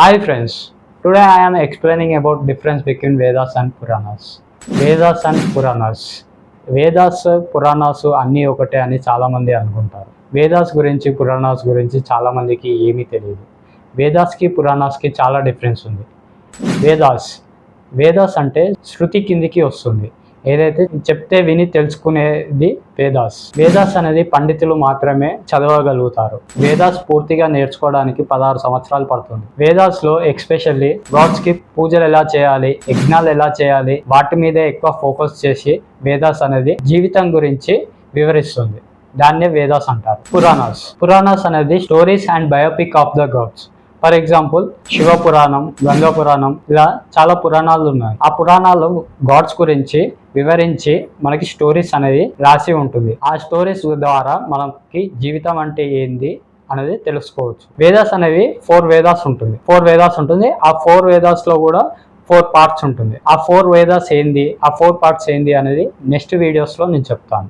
Hi friends, today I am explaining about difference between Vedas and Puranas. Vedas and Puranas. Vedas Puranas అన్నీ ఒకటే అని చాలామంది అనుకుంటారు. వేదాస్ గురించి పురాణాస్ గురించి చాలామందికి ఏమీ తెలియదు. వేదాస్కి పురాణాస్కి చాలా డిఫరెన్స్ ఉంది. వేదాస్ అంటే శృతి కిందికి వస్తుంది. ఏదైతే చెప్తే విని తెలుసుకునేది వేదాస్ అనేది పండితులు మాత్రమే చదవగలుగుతారు. వేదాస్ పూర్తిగా నేర్చుకోవడానికి 16 సంవత్సరాలు పడుతుంది. వేదాస్లో ఎక్స్పెషల్లీ గాడ్స్కి పూజలు ఎలా చేయాలి, యజ్ఞాలు ఎలా చేయాలి, వాటి మీదే ఎక్కువ ఫోకస్ చేసి వేదాస్ అనేది జీవితం గురించి వివరిస్తుంది. దాన్నే వేదాస్ అంటారు. పురాణాస్ అనేది stories and biopic of the gods. For example Shiva పురాణం, గంగా పురాణం, ఇలా చాలా పురాణాలు ఉన్నాయి. ఆ పురాణాలు గాడ్స్ గురించి వివరించి మనకి స్టోరీస్ అనేది రాసి ఉంటుంది. ఆ స్టోరీస్ ద్వారా మనకి జీవితం అంటే ఏంది అనేది తెలుసుకోవచ్చు. వేదాస్ అనేవి 4 వేదాస్ ఉంటుంది. ఆ 4 వేదాస్ లో కూడా 4 పార్ట్స్ ఉంటుంది. ఆ 4 వేదాస్ ఏంది, ఆ 4 పార్ట్స్ ఏంది అనేది నెక్స్ట్ వీడియోస్ లో నేను చెప్తాను.